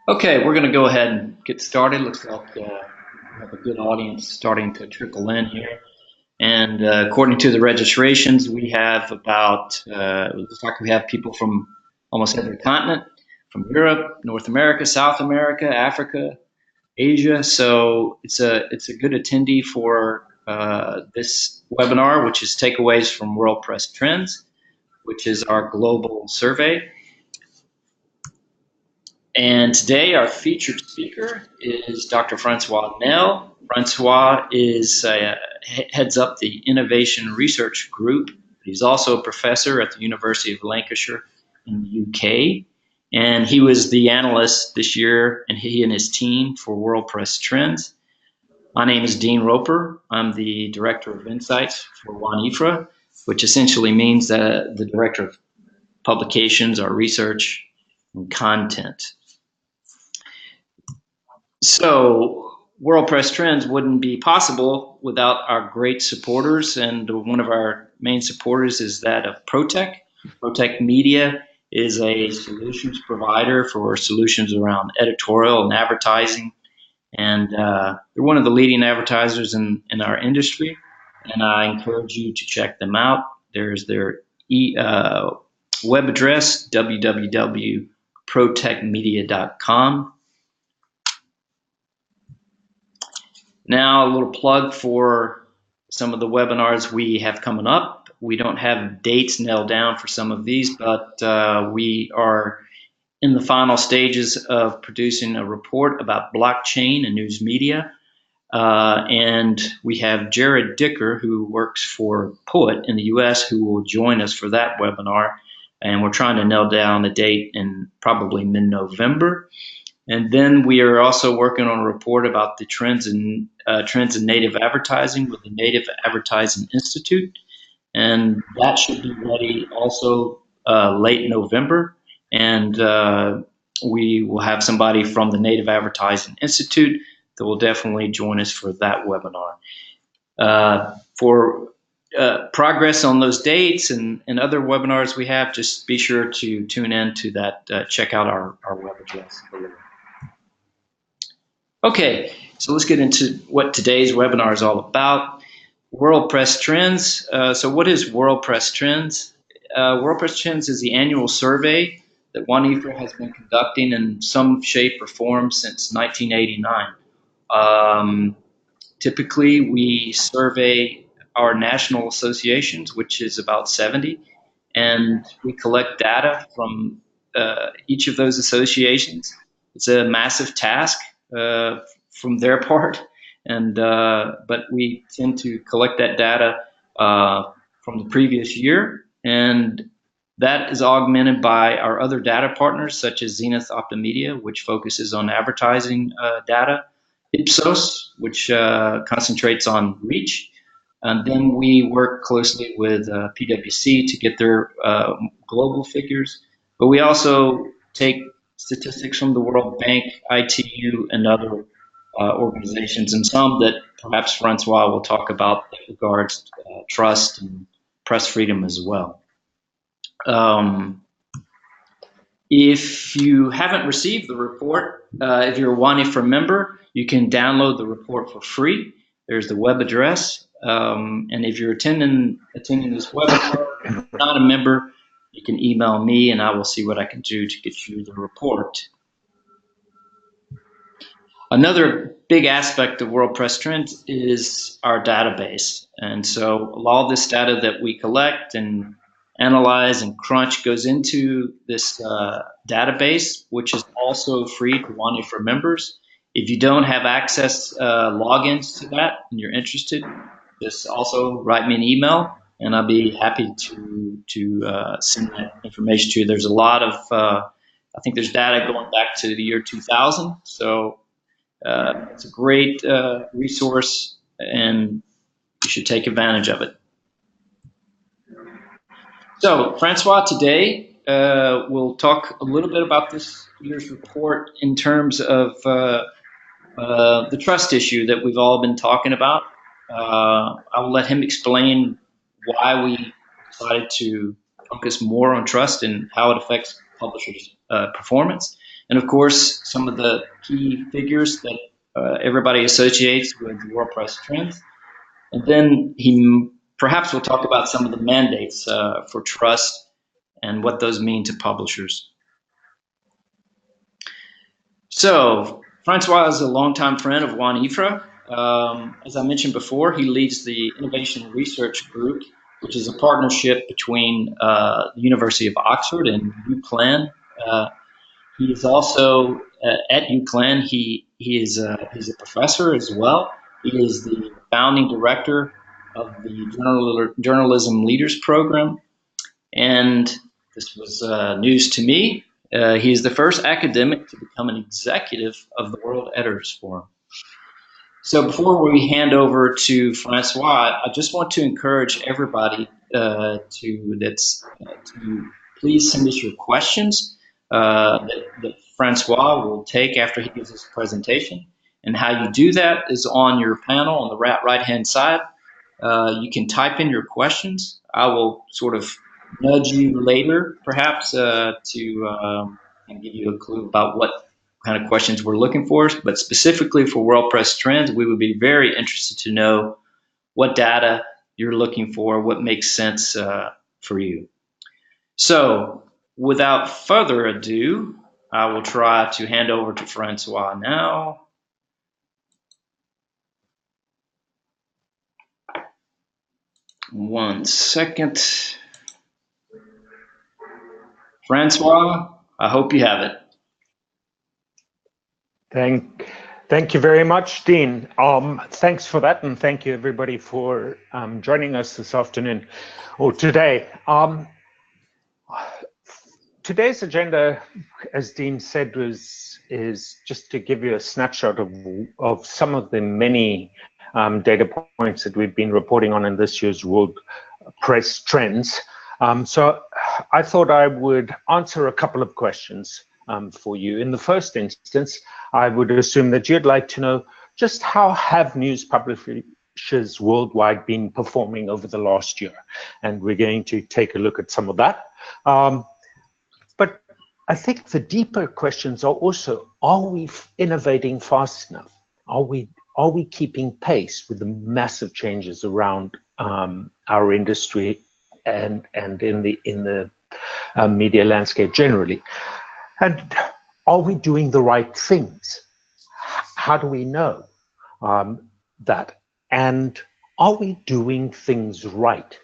Okay, we're going to go ahead and get started. Looks like we have a good audience starting to trickle in here. And according to the registrations, we have looks like we have people from almost every continent, from Europe, North America, South America, Africa, Asia. So it's a good attendee for this webinar, which is Takeaways from World Press Trends, which is our global survey. And today our featured speaker is Dr. Francois Nel. Francois heads up the Innovation Research Group. He's also a professor at the University of Lancashire in the UK. And he was the analyst this year, and he and his team for World Press Trends. My name is Dean Roper. I'm the Director of Insights for WAN-IFRA, which essentially means that the Director of Publications or Research and Content. So World Press Trends wouldn't be possible without our great supporters, and one of our main supporters is that of ProTech. ProTech Media is a solutions provider for solutions around editorial and advertising, and they're one of the leading advertisers in our industry, and I encourage you to check them out. There's their web address, www.protechmedia.com. Now, a little plug for some of the webinars we have coming up. We don't have dates nailed down for some of these, but we are in the final stages of producing a report about blockchain and news media. And we have Jared Dicker, who works for Poet in the US, who will join us for that webinar. And we're trying to nail down the date in probably mid-November. And then we are also working on a report about the trends in native advertising with the Native Advertising Institute, and that should be ready also late November. And we will have somebody from the Native Advertising Institute that will definitely join us for that webinar. For progress on those dates and other webinars we have, just be sure to tune in to that. Check out our web address below. Okay, so let's get into what today's webinar is all about. World Press Trends. So what is World Press Trends? World Press Trends is the annual survey that WAN-IFRA has been conducting in some shape or form since 1989. Typically, we survey our national associations, which is about 70, and we collect data from each of those associations. It's a massive task from their part, and but we tend to collect that data from the previous year, and that is augmented by our other data partners such as Zenith Optimedia, which focuses on advertising data, Ipsos, which concentrates on reach, and then we work closely with PwC to get their global figures, but we also take statistics from the World Bank, ITU, and other organizations, and some that perhaps Francois will talk about that regards trust and press freedom as well. If you haven't received the report, if you're a WAN-IFRA member, you can download the report for free. There's the web address. And if you're attending this webinar and you're not a member, you can email me and I will see what I can do to get you the report. Another big aspect of World Press Trends is our database. And so a lot of this data that we collect and analyze and crunch goes into this database, which is also free to WAN-IFRA members. If you don't have access logins to that and you're interested, just also write me an email and I'll be happy to send that information to you. There's a lot of, I think there's data going back to the year 2000. So it's a great resource and you should take advantage of it. So Francois today will talk a little bit about this year's report in terms of the trust issue that we've all been talking about. I will let him explain why we decided to focus more on trust and how it affects publishers' performance. and of course, some of the key figures that everybody associates with WordPress trends. And then he perhaps will talk about some of the mandates for trust and what those mean to publishers. So Francois is a longtime friend of WAN-IFRA. As I mentioned before, he leads the Innovation Research Group, which is a partnership between the University of Oxford and UCLan. He is also at UCLan. He's a professor as well. He is the founding director of the Journalism Leaders Program, and this was news to me. He is the first academic to become an executive of the World Editors Forum. So before we hand over to Francois, I just want to encourage everybody to please send us your questions that Francois will take after he gives his presentation. And how you do that is on your panel on the right-hand side. You can type in your questions. I will sort of nudge you later, perhaps, to give you a clue about what kind of questions we're looking for. But specifically for WordPress trends, we would be very interested to know what data you're looking for, what makes sense for you. So without further ado, I will try to hand over to Francois now. One second. Francois, I hope you have it. Thank you very much, Dean. Thanks for that, and thank you everybody for joining us this afternoon or today. Today's agenda, as Dean said, is just to give you a snapshot of some of the many data points that we've been reporting on in this year's WordPress trends. So I thought I would answer a couple of questions for you. In the first instance, I would assume that you'd like to know just how have news publishers worldwide been performing over the last year, and we're going to take a look at some of that. But I think the deeper questions are also: are we innovating fast enough? Are we keeping pace with the massive changes around our industry and in the media landscape generally? And are we doing the right things? How do we know that? And are we doing things right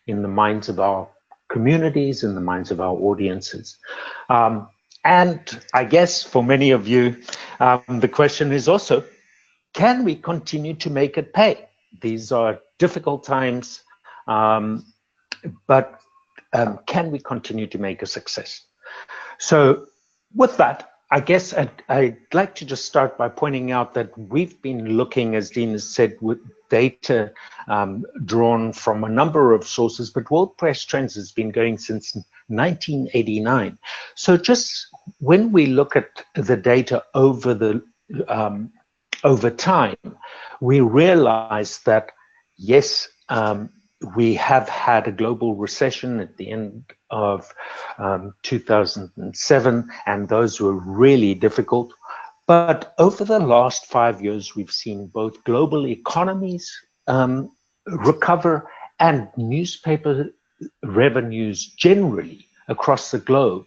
in the minds of our communities, in the minds of our audiences? And I guess for many of you, the question is also, can we continue to make it pay? These are difficult times, but can we continue to make a success? So with that, I guess I'd like to just start by pointing out that we've been looking, as Dean has said, with data drawn from a number of sources, but WordPress Trends has been going since 1989. So just when we look at the data over time, we realize that, yes, we have had a global recession at the end of 2007, and those were really difficult. But over the last 5 years, we've seen both global economies recover and newspaper revenues generally across the globe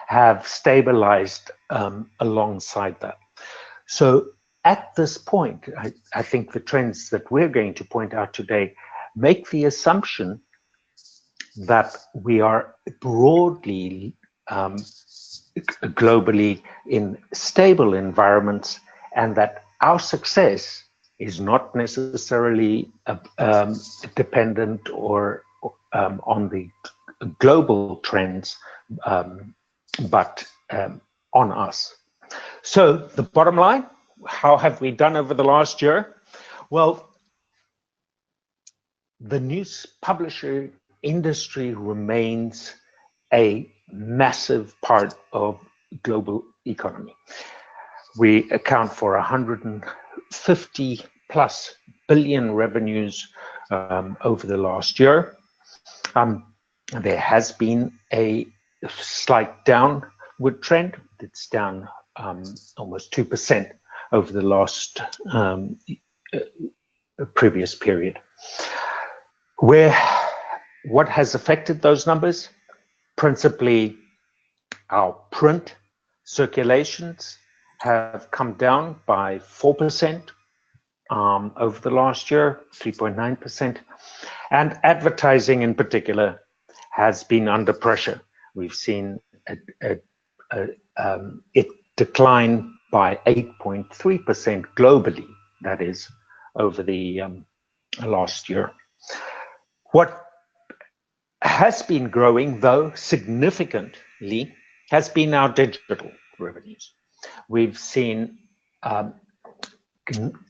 have stabilized alongside that. So at this point, I think the trends that we're going to point out today make the assumption that we are broadly globally in stable environments, and that our success is not necessarily dependent or on the global trends, but on us. So the bottom line, how have we done over the last year? Well, the news publisher industry remains a massive part of global economy. We account for 150 plus billion revenues over the last year. There has been a slight downward upward trend. It's down almost 2% over the last previous period. What has affected those numbers? Principally, our print circulations have come down by 4% over the last year, 3.9%. And advertising in particular has been under pressure. We've seen it decline by 8.3% globally, that is, over the last year. What has been growing, though, significantly has been our digital revenues. We've seen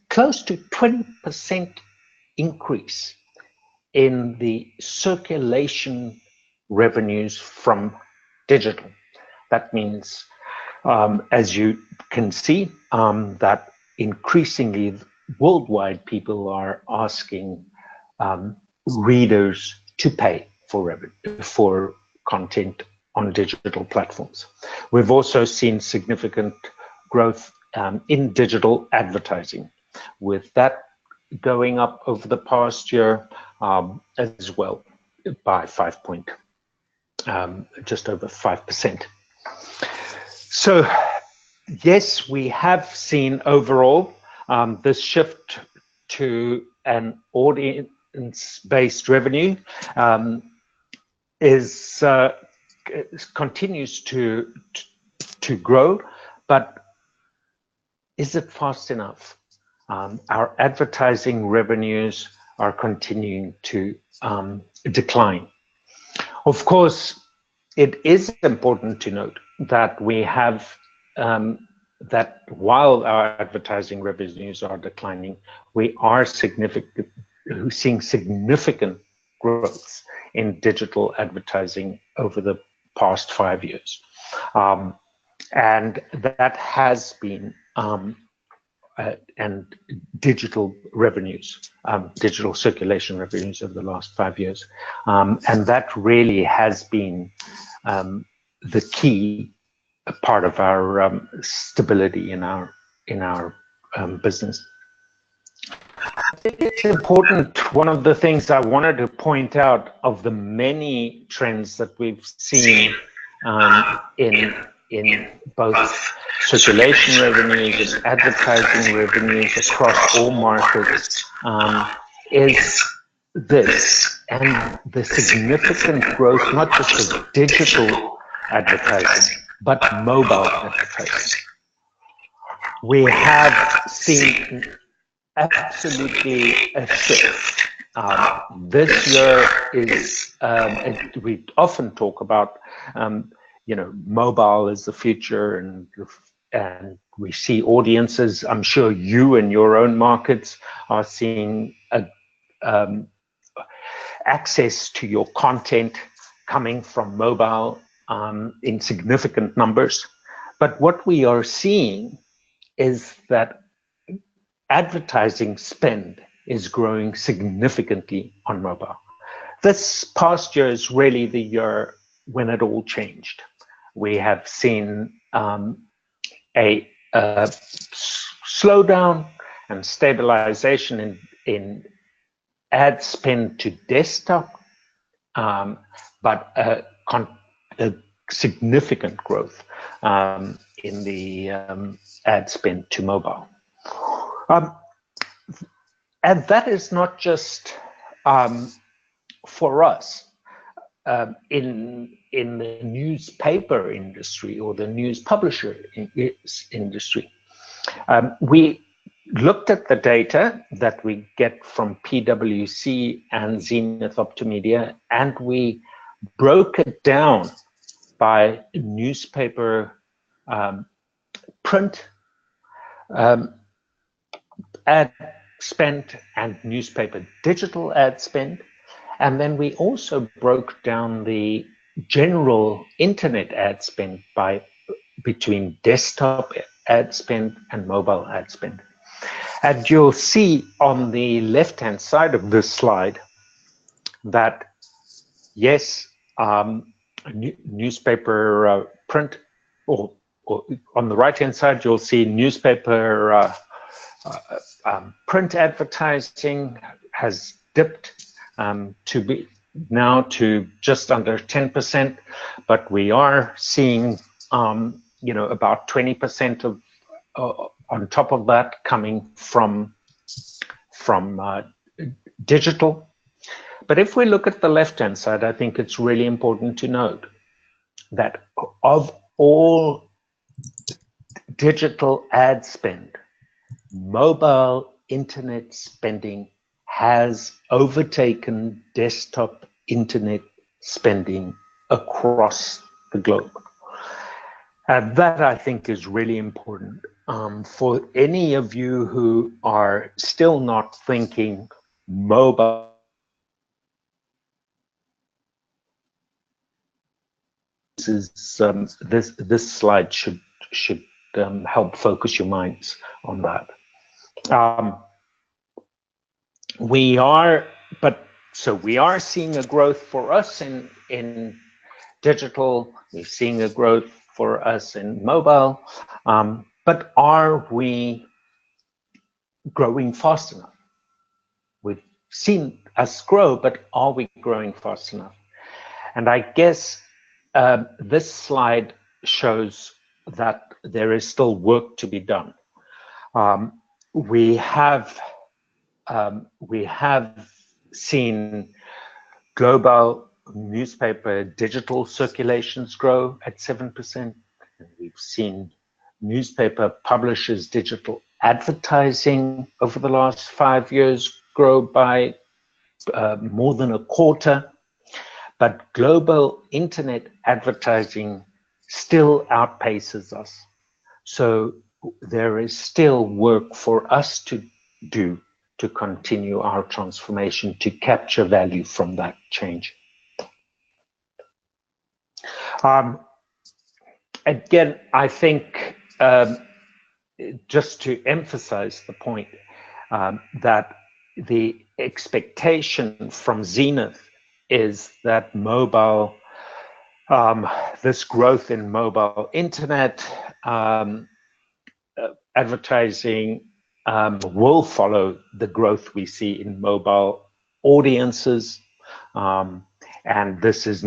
close to 20% increase in the circulation revenues from digital. That means, as you can see, that increasingly worldwide people are asking readers to pay for content on digital platforms. We've also seen significant growth in digital advertising, with that going up over the past year as well by just over 5%. So yes, we have seen overall this shift to an audience-based revenue continues to grow, but is it fast enough? Our advertising revenues are continuing to decline. Of course, it is important to note that we have that while our advertising revenues are declining, we are seeing significant growth in digital advertising over the past 5 years. And that has been, and digital revenues, digital circulation revenues over the last 5 years. And that really has been the key part of our stability in our business. I think it's important. One of the things I wanted to point out of the many trends that we've seen in both circulation revenues and advertising revenues across all markets is this, and the significant growth, not just of digital advertising, but mobile advertising. We have seen absolutely a shift. This year is, we often talk about, mobile is the future, and we see audiences. I'm sure you in your own markets are seeing access to your content coming from mobile in significant numbers. But what we are seeing is that advertising spend is growing significantly on mobile. This past year is really the year when it all changed. We have seen a slowdown and stabilization in ad spend to desktop, but a significant growth in the ad spend to mobile. And that is not just for us. In the newspaper industry or the news publisher industry, we looked at the data that we get from PwC and Zenith Optimedia, and we broke it down by newspaper print ad spend and newspaper digital ad spend. And then we also broke down the general internet ad spend between desktop ad spend and mobile ad spend. And you'll see on the left-hand side of this slide that, yes, newspaper print or on the right-hand side, you'll see newspaper print advertising has dipped to be now to just under 10%, but we are seeing about 20% of on top of that coming from digital. But if we look at the left-hand side, I think it's really important to note that of all digital ad spend, mobile internet spending has overtaken desktop internet spending across the globe. And that, I think, is really important. For any of you who are still not thinking mobile, this slide should help focus your minds on that. We are seeing a growth for us in digital. We're seeing a growth for us in mobile, but are we growing fast enough? We've seen us grow, but are we growing fast enough? And I guess this slide shows that there is still work to be done. We have seen global newspaper digital circulations grow at 7%. And we've seen newspaper publishers' digital advertising over the last 5 years grow by more than a quarter. But global internet advertising still outpaces us. So there is still work for us to do to continue our transformation, to capture value from that change. Again, I think just to emphasize the point that the expectation from Zenith is that mobile, this growth in mobile internet advertising will follow the growth we see in mobile audiences, and this is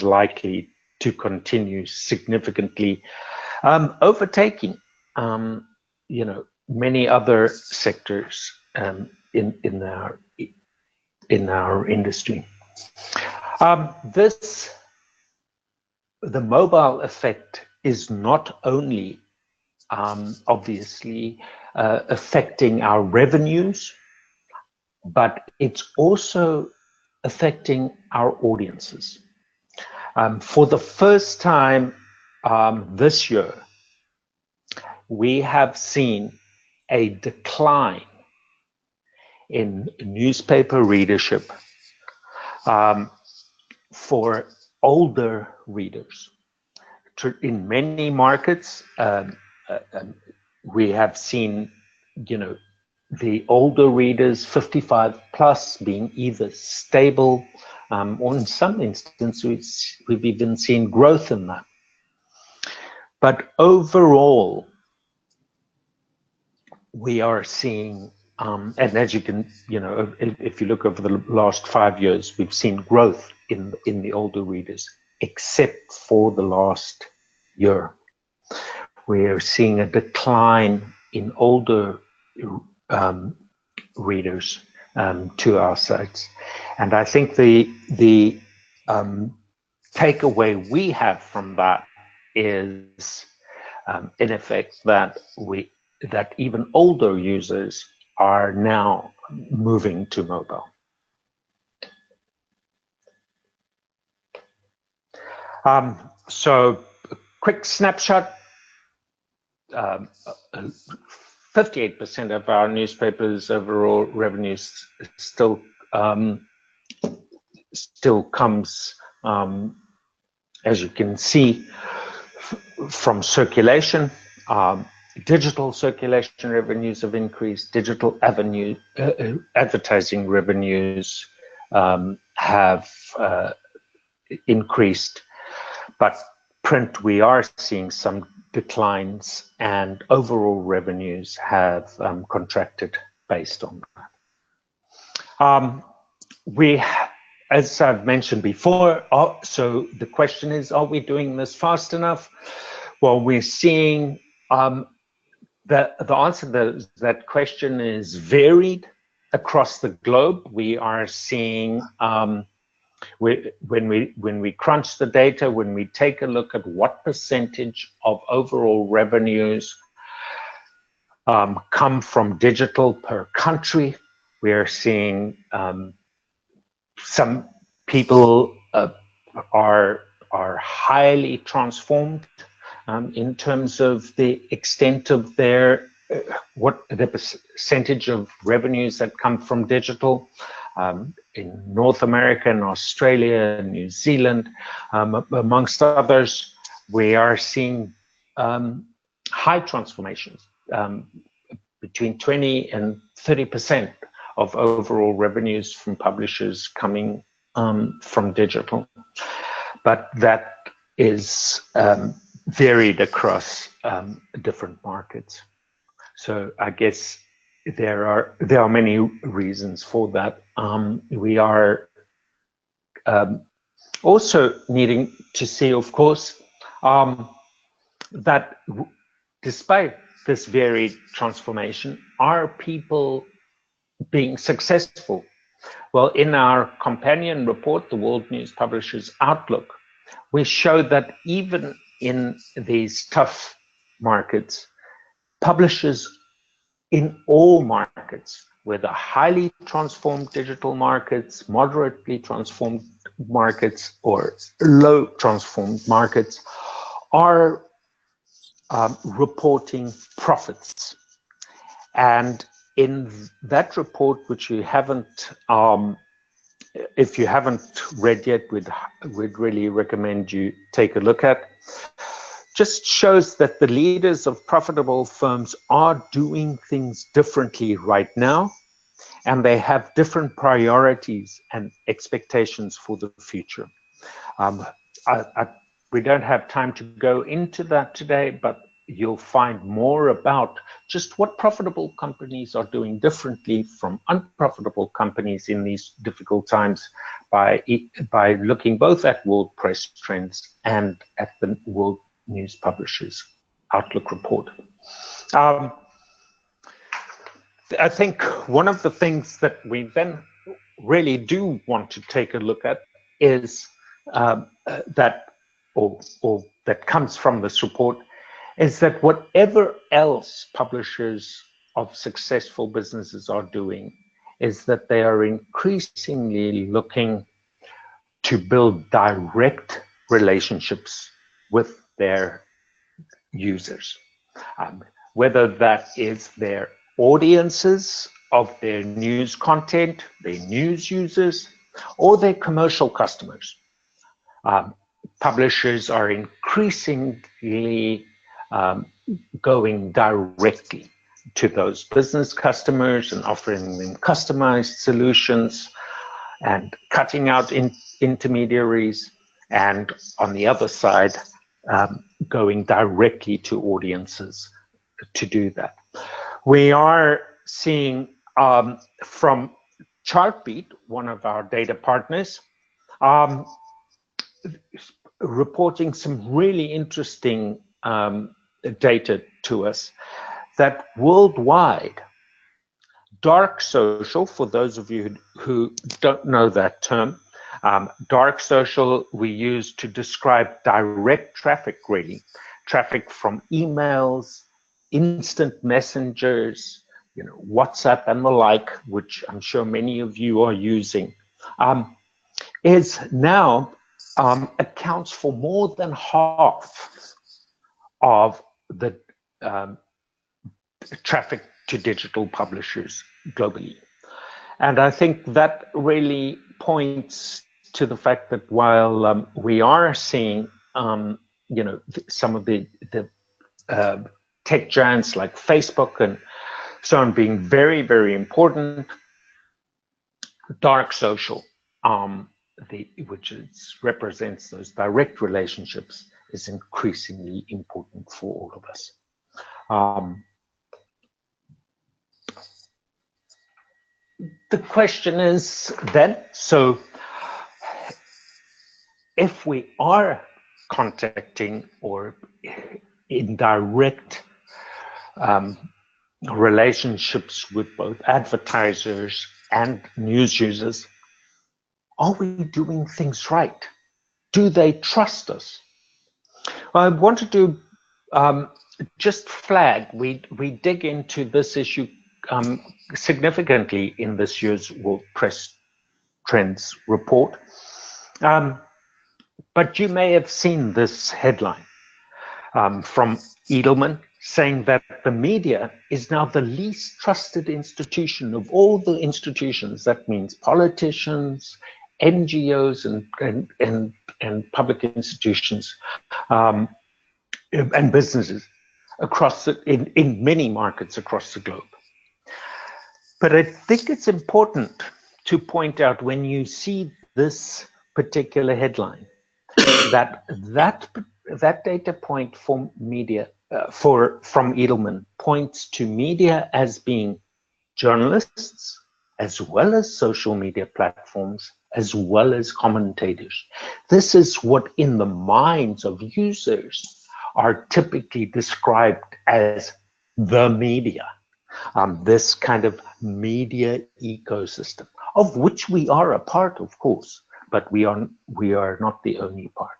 likely to continue significantly, overtaking many other sectors in our industry. The mobile effect is not only obviously affecting our revenues, but it's also affecting our audiences. For the first time this year, we have seen a decline in newspaper readership for older readers. In many markets, we have seen, the older readers, 55 plus, being either stable, or in some instances, we've even seen growth in that. But overall, we are seeing, and as you can, if you look over the last 5 years, we've seen growth in the older readers, except for the last year. We are seeing a decline in older readers to our sites. And I think the takeaway we have from that is, in effect, that even older users are now moving to mobile. So, a quick snapshot. 58% of our newspapers' overall revenues still comes, as you can see, from circulation. Digital circulation revenues have increased. Digital advertising revenues have increased, but print, we are seeing some declines, and overall revenues have contracted based on that. As I've mentioned before, so the question is, are we doing this fast enough? Well, we're seeing the answer to that question is varied across the globe. We are seeing when we crunch the data, when we take a look at what percentage of overall revenues come from digital per country, we are seeing some people are highly transformed in terms of the extent of their what the percentage of revenues that come from digital. In North America and Australia and New Zealand, amongst others, we are seeing high transformations, between 20 and 30% of overall revenues from publishers coming from digital. But that is varied across different markets. So I guess there are many reasons for that. We are also needing to see, of course, that despite this varied transformation, are people being successful? Well, in our companion report, the World News Publishers Outlook, we show that even in these tough markets, publishers in all markets, whether highly transformed digital markets, moderately transformed markets, or low transformed markets, are reporting profits. And in that report, which you haven't, if you haven't read yet, we'd really recommend you take a look at, just shows that the leaders of profitable firms are doing things differently right now, and they have different priorities and expectations for the future. We don't have time to go into that today, but you'll find more about just what profitable companies are doing differently from unprofitable companies in these difficult times by looking both at World Press Trends and at the World News Publishers Outlook report. I think one of the things that we then really do want to take a look at is that comes from this report, is that whatever else publishers of successful businesses are doing, is that they are increasingly looking to build direct relationships with their users, whether that is their audiences of their news content, their news users, or their commercial customers. Publishers are increasingly going directly to those business customers and offering them customized solutions and cutting out intermediaries, and on the other side, going directly to audiences to do that. We are seeing from Chartbeat, one of our data partners, reporting some really interesting data to us, that worldwide, dark social, for those of you who don't know that term, dark social we use to describe direct traffic, really, traffic from emails, instant messengers, WhatsApp and the like, which I'm sure many of you are using, is now accounts for more than half of the traffic to digital publishers globally. And I think that really points to the fact that while we are seeing, some of the tech giants like Facebook and so on being very, very important, dark social, which represents those direct relationships, is increasingly important for all of us. The question is then, so if we are contacting or in direct relationships with both advertisers and news users, are we doing things right? Do they trust us? I wanted to just flag, we dig into this issue significantly in this year's World Press Trends report. But you may have seen this headline from Edelman saying that the media is now the least trusted institution of all the institutions. That means politicians, NGOs, and public institutions and businesses across in many markets across the globe. But I think it's important to point out when you see this particular headline that data point for media from Edelman points to media as being journalists as well as social media platforms as well as commentators. This is what in the minds of users are typically described as the media. This kind of media ecosystem, of which we are a part, of course, but we are not the only part.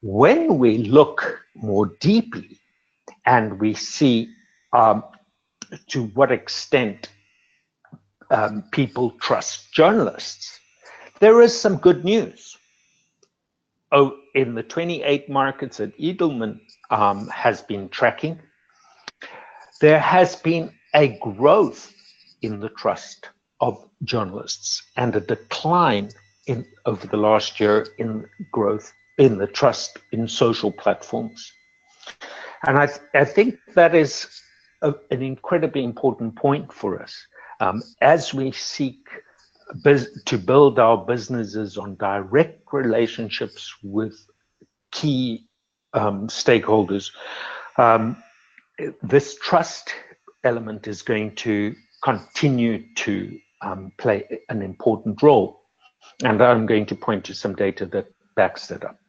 When we look more deeply and we see to what extent people trust journalists, there is some good news. Oh, in the 28 markets that Edelman has been tracking, there has been a growth in the trust of journalists and a decline over the last year in growth in the trust in social platforms. And I think that is an incredibly important point for us as we seek to build our businesses on direct relationships with key stakeholders. This trust element is going to continue to play an important role. And I'm going to point to some data that backs that up.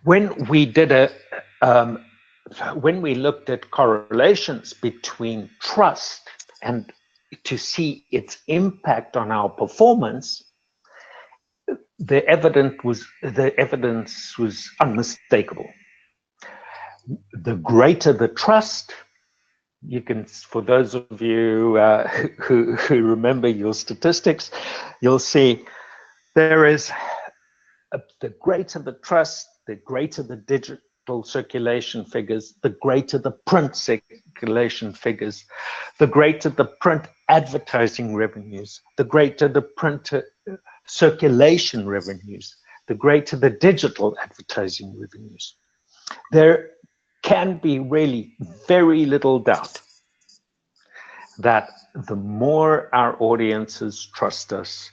When we looked at correlations between trust and to see its impact on our performance, the evidence was unmistakable. The greater the trust, you can, for those of you who remember your statistics, you'll see there is the greater the trust, the greater the digital circulation figures, the greater the print circulation figures, the greater the print advertising revenues, the greater the print circulation revenues, the greater the digital advertising revenues. There can be really very little doubt that the more our audiences trust us,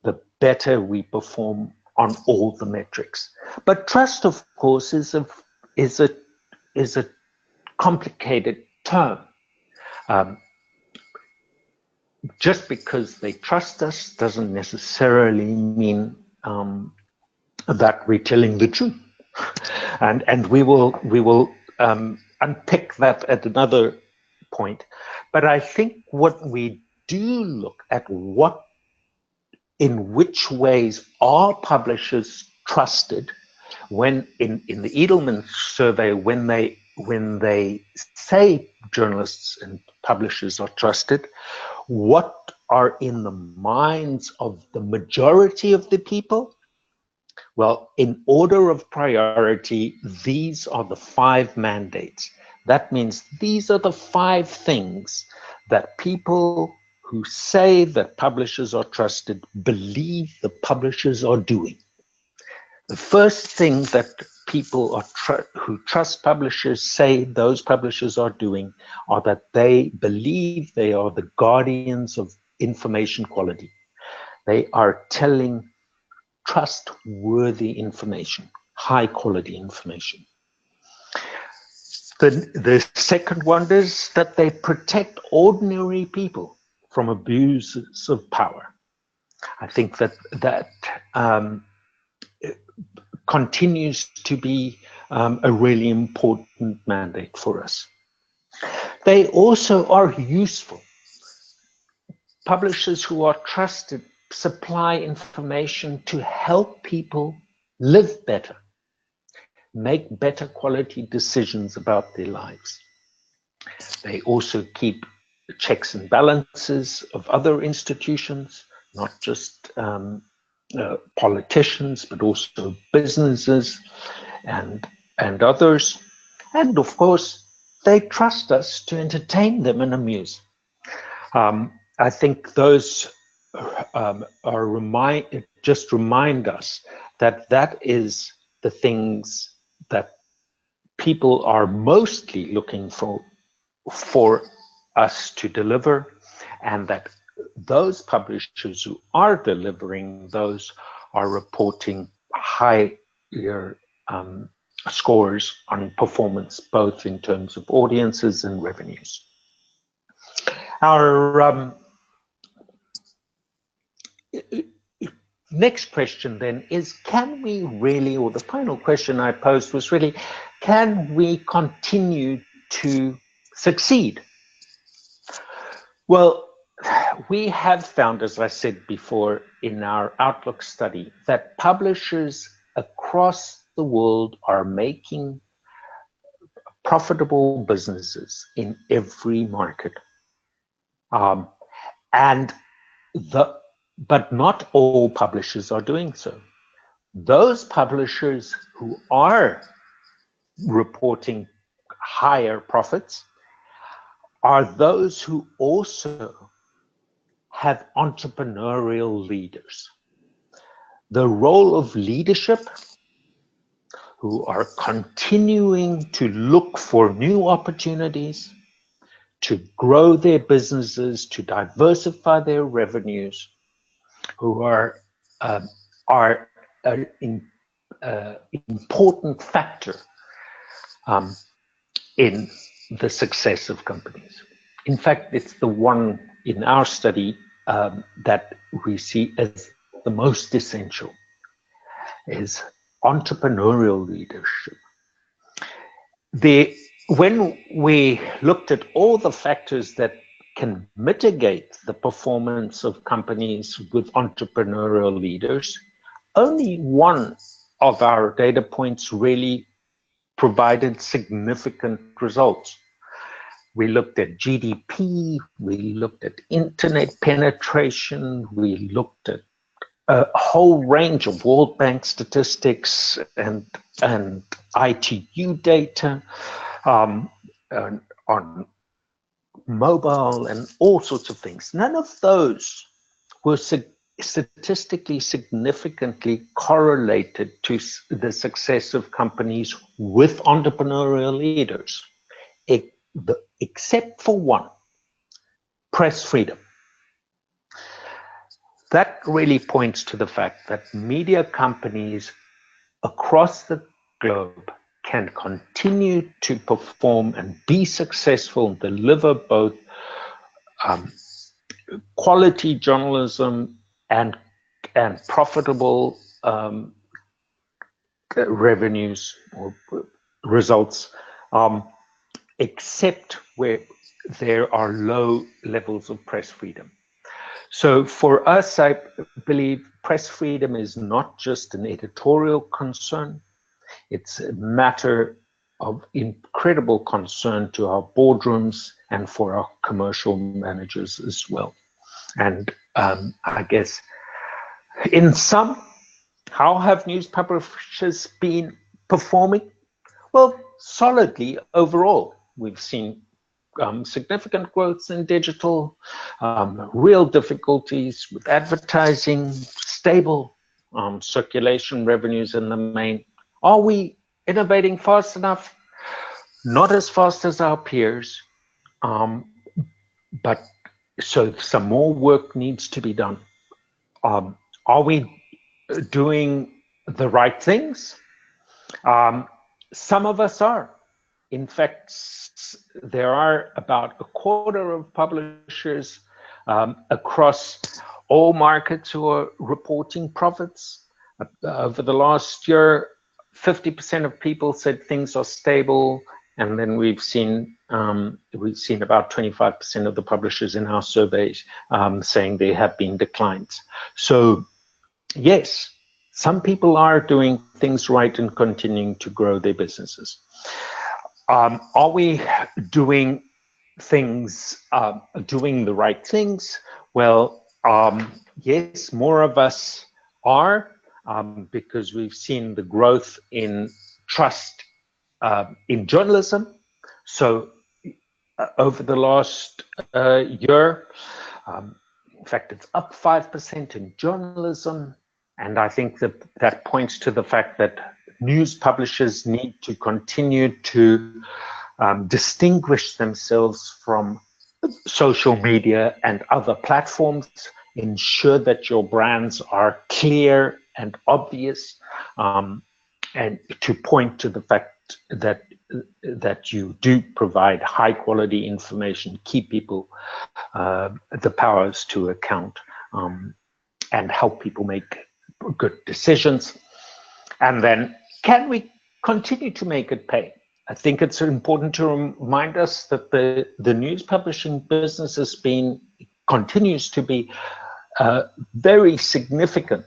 the better we perform on all the metrics. But trust, of course, is a complicated term. Just because they trust us doesn't necessarily mean that we're telling the truth. And we will unpick that at another point. But I think what we do look at in which ways are publishers trusted when in the Edelman survey, when they say journalists and publishers are trusted, what are in the minds of the majority of the people? Well, in order of priority, these are the 5 mandates. That means these are the 5 things that people who say that publishers are trusted believe the publishers are doing. The first thing that people who trust publishers say those publishers are doing are that they believe they are the guardians of information quality. They are telling trustworthy information, high quality information. The second one is that they protect ordinary people from abuses of power. I think that continues to be a really important mandate for us. They also are useful. Publishers who are trusted supply information to help people live better, make better quality decisions about their lives. They also keep checks and balances of other institutions, not just politicians, but also businesses and others. And of course, they trust us to entertain them and amuse. I think those just remind us that is the things that people are mostly looking for us to deliver, and that those publishers who are delivering those are reporting higher scores on performance, both in terms of audiences and revenues. Our next question then is, can we really, or the final question I posed was really, can we continue to succeed? Well, we have found, as I said before in our Outlook study, that publishers across the world are making profitable businesses in every market. But not all publishers are doing so. Those publishers who are reporting higher profits are those who also have entrepreneurial leaders. The role of leadership, who are continuing to look for new opportunities, to grow their businesses, to diversify their revenues, who are an important factor in the success of companies. In fact, it's the one in our study that we see as the most essential, is entrepreneurial leadership. When we looked at all the factors that can mitigate the performance of companies with entrepreneurial leaders, only one of our data points really provided significant results. We looked at GDP, we looked at internet penetration, we looked at a whole range of World Bank statistics and ITU data on mobile and all sorts of things. None of those were statistically significantly correlated to the success of companies with entrepreneurial leaders, except for one: press freedom. That really points to the fact that media companies across the globe can continue to perform and be successful and deliver both quality journalism and profitable revenues or results, except where there are low levels of press freedom. So for us, I believe press freedom is not just an editorial concern. It's a matter of incredible concern to our boardrooms and for our commercial managers as well. And I guess in sum, how have news publishers been performing? Well, solidly overall. We've seen significant growth in digital, real difficulties with advertising, stable circulation revenues in the main. Are we innovating fast enough? Not as fast as our peers, but so some more work needs to be done. Are we doing the right things. Some of us are. In fact, there are about a quarter of publishers across all markets who are reporting profits. Over the last year, 50% of people said things are stable, and then we've seen about 25% of the publishers in our surveys saying there have been declines. So yes, some people are doing things right and continuing to grow their businesses. Are we doing the right things? Well, yes, more of us are, because we've seen the growth in trust in journalism. So over the last year, in fact, it's up 5% in journalism. And I think that points to the fact that news publishers need to continue to distinguish themselves from social media and other platforms, ensure that your brands are clear and obvious, and to point to the fact that you do provide high quality information, keep people the powers to account, and help people make good decisions. And then, can we continue to make it pay? I think it's important to remind us that the news publishing business continues to be a very significant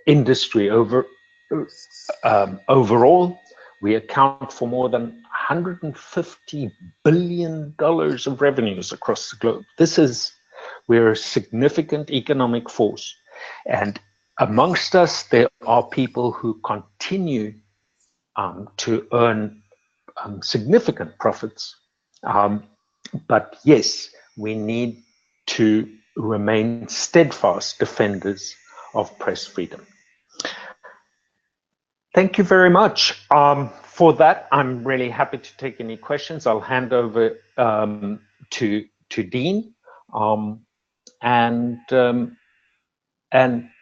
industry overall. We account for more than $150 billion of revenues across the globe. We're a significant economic force. And amongst us, there are people who continue to earn significant profits. But yes, we need to remain steadfast defenders of press freedom. Thank you very much. For that, I'm really happy to take any questions. I'll hand over to Dean, and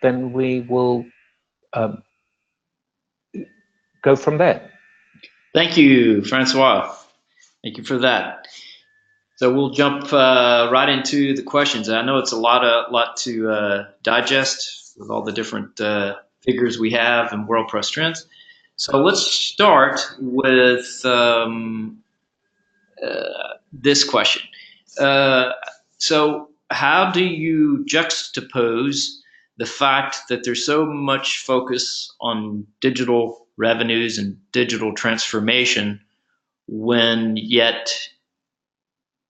then we will go from there. Thank you, Francois. Thank you for that. So we'll jump right into the questions. I know it's a lot to digest with all the different figures we have and world press trends. So let's start with this question. So how do you juxtapose the fact that there's so much focus on digital revenues and digital transformation when yet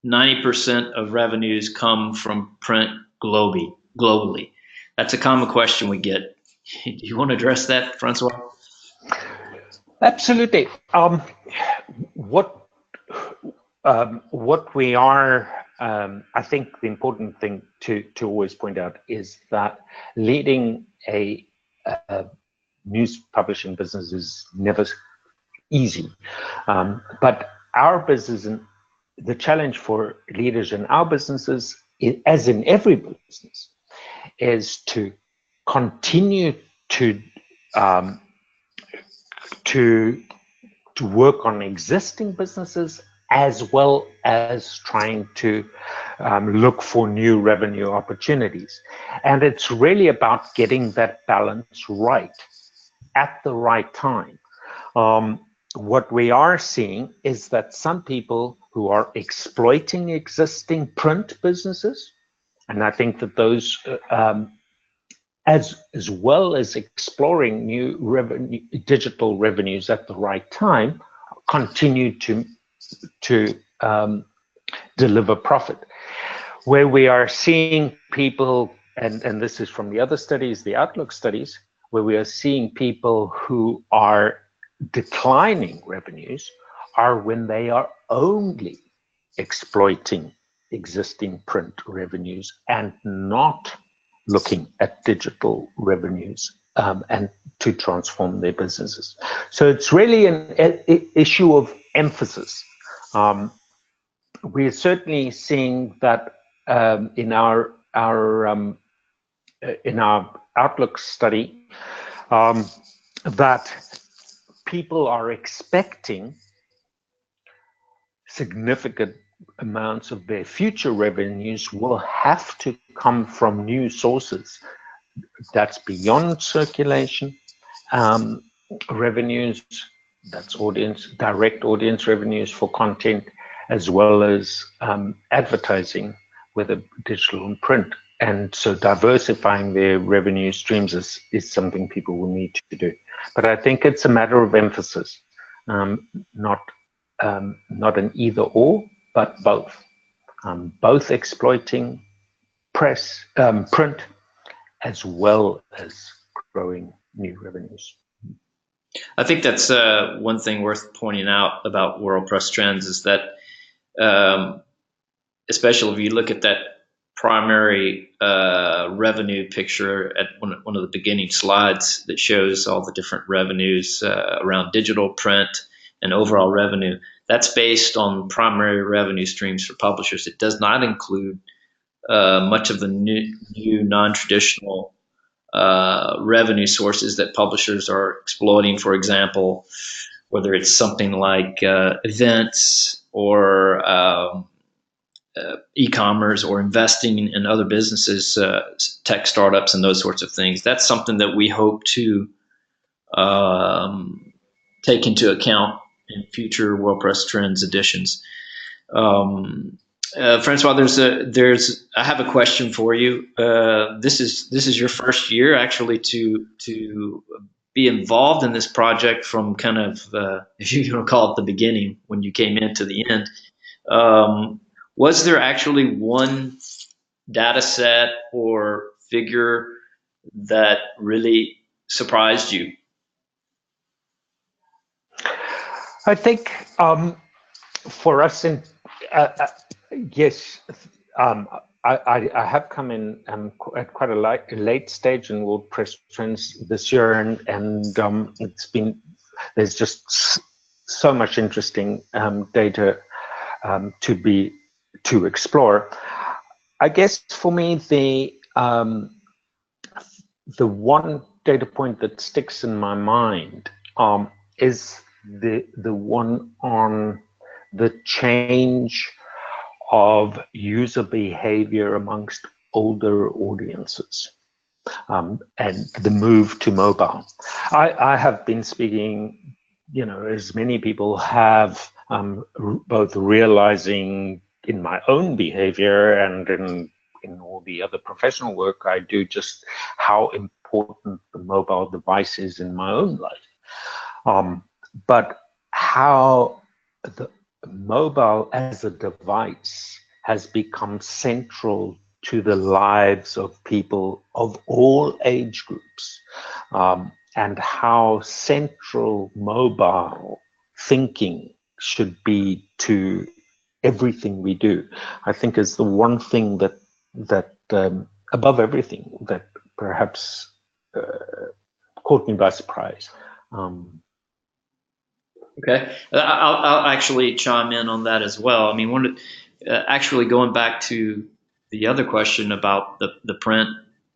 90% of revenues come from print globally? That's a common question we get. Do you want to address that, Francois? Absolutely. What we are, I think the important thing to always point out is that leading a news publishing business is never easy. But our business, and the challenge for leaders in our businesses, as in every business, is to continue to work on existing businesses, as well as trying to look for new revenue opportunities. And it's really about getting that balance right at the right time. What we are seeing is that some people who are exploiting existing print businesses, and I think that those, as well as exploring new digital revenues at the right time, continue to deliver profit. Where we are seeing people, and this is from the other studies, the Outlook studies, where we are seeing people who are declining revenues are when they are only exploiting existing print revenues and not looking at digital revenues and to transform their businesses. So it's really an issue of emphasis. We're certainly seeing that in our in our Outlook study, that people are expecting significant amounts of their future revenues will have to come from new sources. That's beyond circulation revenues, that's direct audience revenues for content, as well as advertising, whether digital and print. And so diversifying their revenue streams is something people will need to do. But I think it's a matter of emphasis, not an either or, but both. Both exploiting print as well as growing new revenues. I think that's one thing worth pointing out about World Press Trends is that, especially if you look at that primary revenue picture at one of the beginning slides that shows all the different revenues around digital, print, and overall revenue, that's based on primary revenue streams for publishers. It does not include much of the new non-traditional revenue sources that publishers are exploiting. For example, whether it's something like events or e-commerce or investing in other businesses, tech startups, and those sorts of things. That's something that we hope to take into account in future World Press Trends editions. Francois, I have a question for you. This is your first year actually to be involved in this project from kind of, if you want to call it the beginning, when you came into the end. Was there actually one data set or figure that really surprised you? I think for us, yes, I have come in at quite a late stage in World Press Trends this year, and there's just so much interesting data to explore. I guess for me, the one data point that sticks in my mind is the one on the change of user behavior amongst older audiences and the move to mobile. I have been speaking, as many people have, both realizing in my own behavior and in all the other professional work I do, just how important the mobile device is in my own life. But how the mobile as a device has become central to the lives of people of all age groups, and how central mobile thinking should be to everything we do, I think is the one thing that above everything, that perhaps caught me by surprise. Okay, I'll actually chime in on that as well. I mean, actually going back to the other question about the print,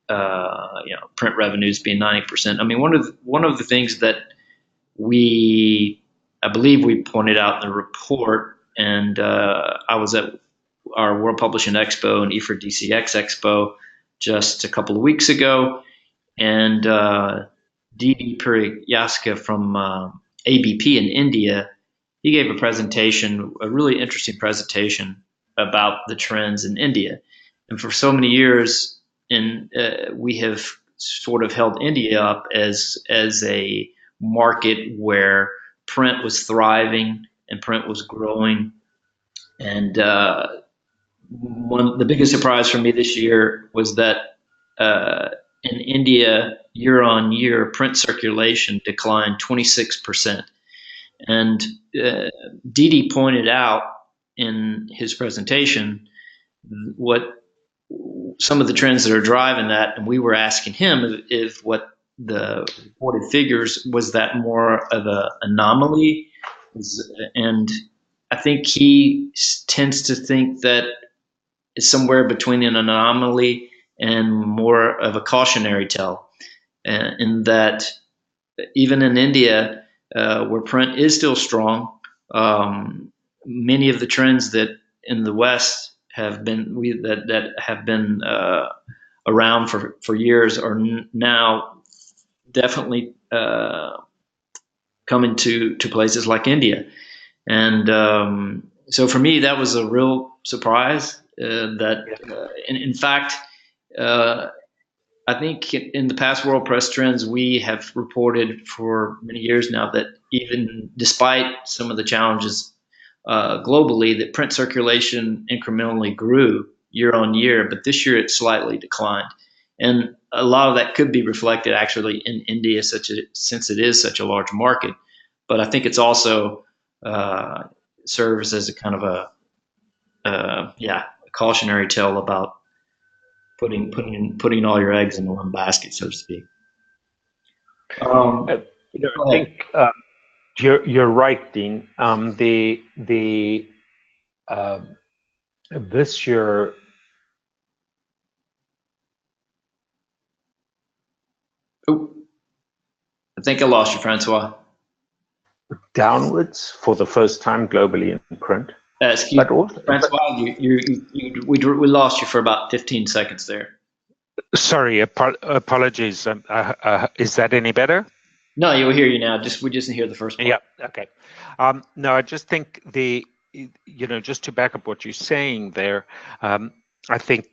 print revenues being 90%. I mean, one of the things that I believe we pointed out in the report, and I was at our World Publishing Expo and IFRA DCX Expo just a couple of weeks ago, and Didi Puriyaska from ABP in India, he gave a presentation, a really interesting presentation about the trends in India. And for so many years, we have sort of held India up as a market where print was thriving and print was growing. And the biggest surprise for me this year was that in India, year on year, print circulation declined 26%. And Didi pointed out in his presentation what some of the trends that are driving that, and we were asking him if what the reported figures was that more of an anomaly, and I think he tends to think that it's somewhere between an anomaly and more of a cautionary tale, in that even in India, where print is still strong, many of the trends that in the West have been that have been around for years are now definitely coming to places like India. And so for me, that was a real surprise. In fact, uh, I think in the past World Press Trends, we have reported for many years now that even despite some of the challenges globally, that print circulation incrementally grew year on year, but this year it slightly declined. And a lot of that could be reflected actually in India, since it is such a large market. But I think it's also uh, serves as a kind of a cautionary tale about putting all your eggs in one basket, so to speak. Um, I Go ahead. think you're right, Dean. Uh, this year, Oop, I think I lost you, Francois. downwards for the first time globally in print. Excuse But me, also, Francois. We lost you for about 15 seconds there. sorry, apologies. Is that any better? No, you'll hear you now. We just hear the first part. Yeah. Okay. No, I just think just to back up what you're saying there, I think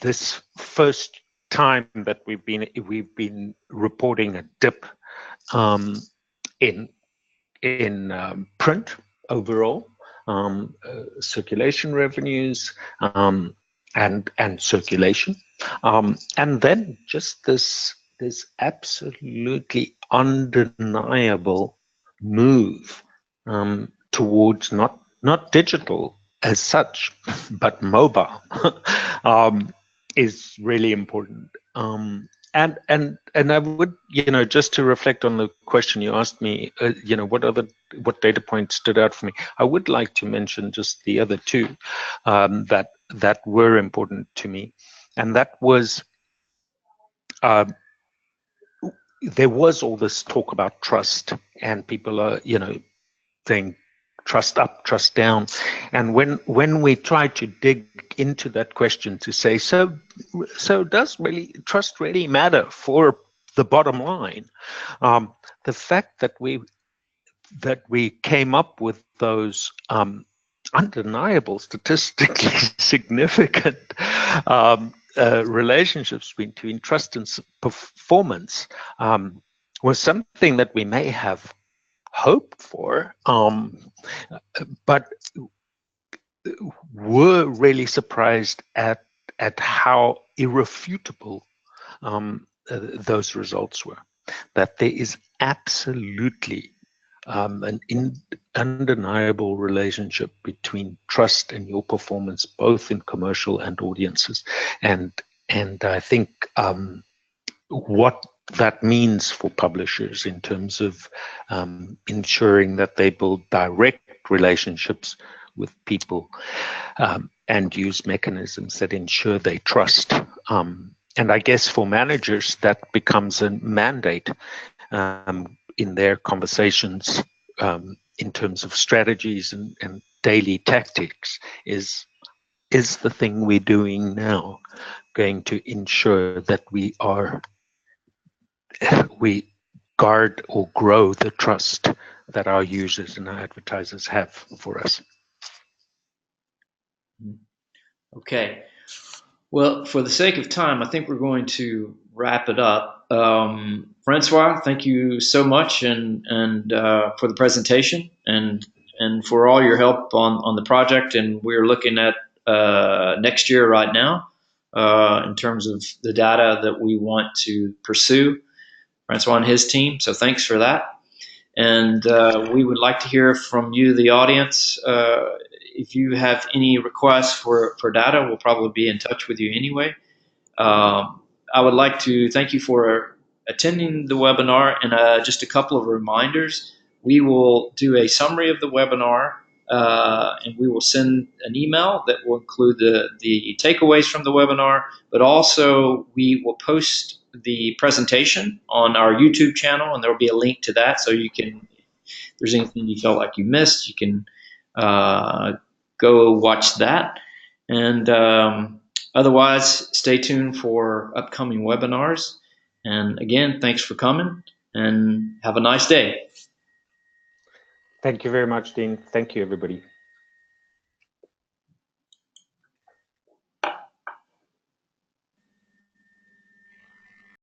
this first time that we've been reporting a dip in print overall, circulation revenues, and circulation, and then just this absolutely undeniable move towards not digital as such, but mobile, is really important. And I would, just to reflect on the question you asked me, what data points stood out for me. I would like to mention just the other two that were important to me, and that was there was all this talk about trust, and people are, saying trust up, trust down. And when we try to dig into that question to say, so does really trust really matter for the bottom line? The fact that we came up with those undeniable, statistically significant relationships between trust and performance was something that we may have hoped for, but were really surprised at how irrefutable those results were. That there is absolutely an undeniable relationship between trust and your performance, both in commercial and audiences, and I think what that means for publishers in terms of ensuring that they build direct relationships with people and use mechanisms that ensure they trust. And I guess for managers, that becomes a mandate in their conversations in terms of strategies and daily tactics is the thing we're doing now going to ensure that we guard or grow the trust that our users and our advertisers have for us. Okay. Well, for the sake of time, I think we're going to wrap it up. Francois, thank you so much, and for the presentation, and for all your help on the project. And we're looking at next year right now in terms of the data that we want to pursue. Francois and his team. So thanks for that. And we would like to hear from you, the audience. If you have any requests for data, we'll probably be in touch with you anyway. I would like to thank you for attending the webinar, and just a couple of reminders. We will do a summary of the webinar and we will send an email that will include the takeaways from the webinar, but also we will post the presentation on our YouTube channel, and there will be a link to that, so you can, if there's anything you felt like you missed, you can go watch that. And otherwise, stay tuned for upcoming webinars. And again, thanks for coming, and have a nice day. Thank you very much, Dean. Thank you, everybody.